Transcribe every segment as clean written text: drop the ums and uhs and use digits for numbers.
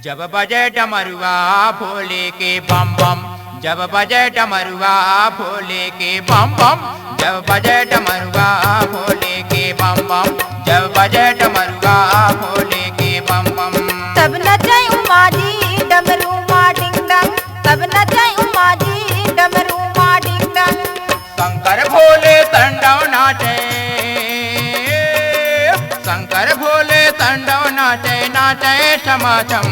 जब बजे डमरुआ भोले के बम बम, जब बजे डमरुआ भोले के बम बम, जब बजे डमरुआ भोले के बम बम, जब बजे डमरुआ भोले के बम बम। तब नचे उमा जी डमरू माँ डिंग डंग, तब नचे उमा जी डमरू माँ डिंग डंग। शंकर भोले तंडव नाचे, शंकर भोले तंडव नाचे नाचे छमाछम।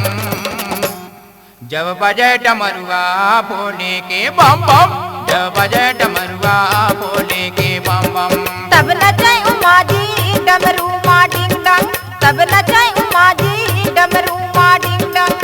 जब बजे डमरुआ भोले के बम बम, जब बजे डमरुआ भोले के बम बम। तब नचे उमा जी डमरू माँ डिंग डंग, तब नचे उमा जी डमरू माँ डिंग डंग।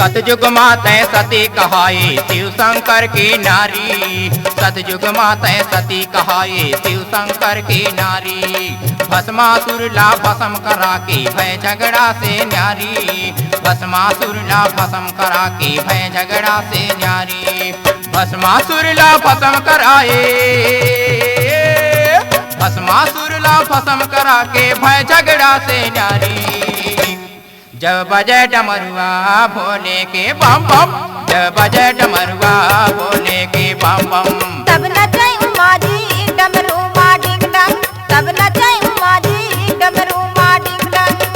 सतयुग माते सती कहाए शिव शंकर की नारी, सतयुग माते सती कहाए शिव शंकर की नारी। भस्मासुर ला भस्म करा के भय झगड़ा से न्यारी, भस्मासुर ला भस्म करा के भय झगड़ा से न्यारी। भस्मासुर ला भस्म कराए, भस्मासुर ला भस्म करा के भय झगड़ा से न्यारी। जब बजे डमरुआ भोले के बम बम, जब बजे डमरुआ भोले के बम बम। तब नचे उमा जी डमरू माँ डिंग डंग, तब नचे उमा जी डमरू माँ डिंग डंग।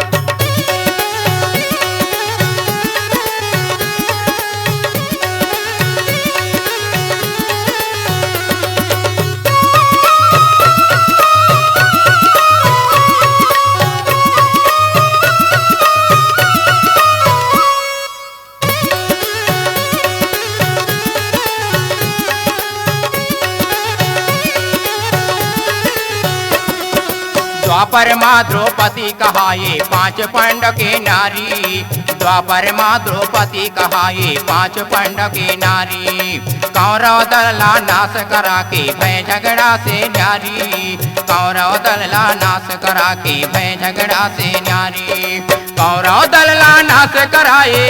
द्वापर माँ द्रौपदी कहाए पांच पंड के नारी, द्वापर माँ द्रौपदी कहाए पांच पंड के नारी। कौरव दलला नाश करा के भय झगड़ा से न्यारी, कौरव दलला नाश करा के भय झगड़ा से न्यारी। कौरव दलला नाश कराए,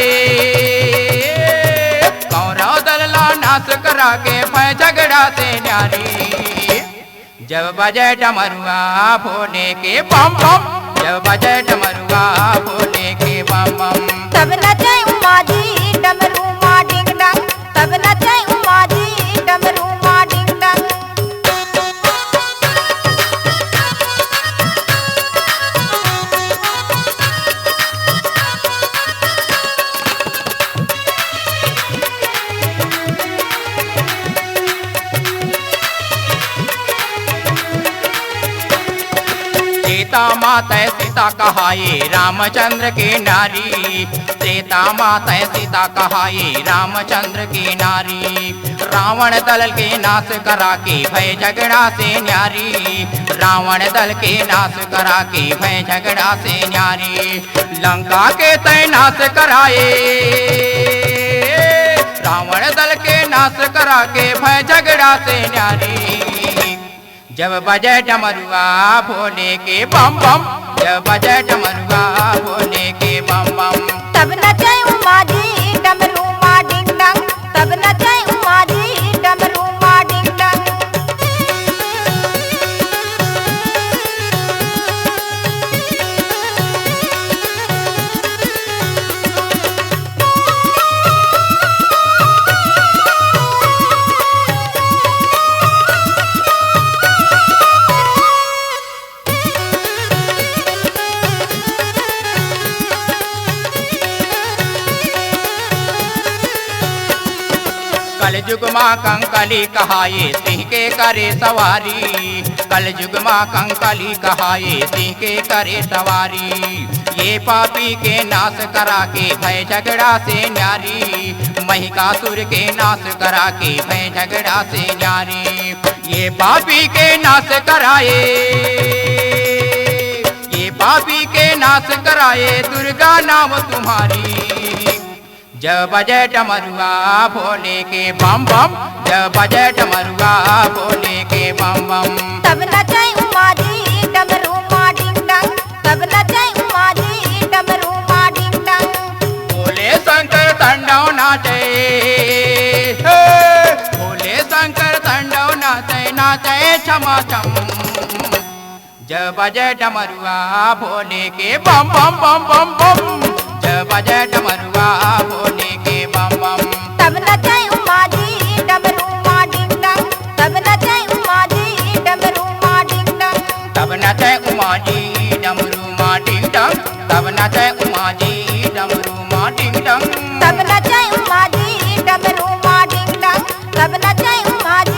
कौरव दलला नाश करा के भय झगड़ा से न्यारी। जब बजे डमरुआ भोले के बम बम, जब बजे डमरुआ भोले के बम बम। तब नचे उमा जी डमरू माँ डिंग डंग, तब नचे उमा जी डमरू माँ डिंग डंग। सीता माता सीता कहाए रामचंद्र के नारी, सीता माता सीता कहाए रामचंद्र की नारी। रावण दल के नाश करा के भय झगड़ा से न्यारी, रावण दल के नाश करा के भय झगड़ा से न्यारी। लंका के तय नाश कराए, रावण दल के नाश करा के भय झगड़ा से न्यारी। जब बजे डमरुआ भोले के बम बम, जब बजे डमरुआ भोले के बम बम। तब नचे उमा जी डमरू माँ डिंग डंग, तब नचे उमा जी डमरू माँ डिंग डंग। कलयुग माँ कंकली कहाए सिंह के करे सवारी, कलयुग माँ कंकली कहाए सिंह के करे सवारी। ये पापी के नाश करा के भय झगड़ा से न्यारी, महिषासुर के नाश करा के भय झगड़ा से न्यारी। ये पापी के नाश कराए, ये पापी के नाश कराए दुर्गा नाम तुम्हारी। जब बजे डमरुआ भोले के बम बम, जब बजे डमरुआ भोले के बम बम। तब नचे उमा जी डमरू माँ डिंग डंग, तब नचे छमा छम। जब बजे डमरुआ भोले के बम बम बम बम बम, जब बजे डमरुआ भोले के बम बम। तब नचे उमा जी डमरू माँ डिंग डंग, तब नचे उमा जी डमरू माँ डिंग डंग। तब नचे उमा जी डमरू माँ डिंग डंग, तब नचे उमा जी डमरू माँ डिंग डंग। तब नचे उमा जी डमरू माँ डिंग डंग, तब नचे उमा जी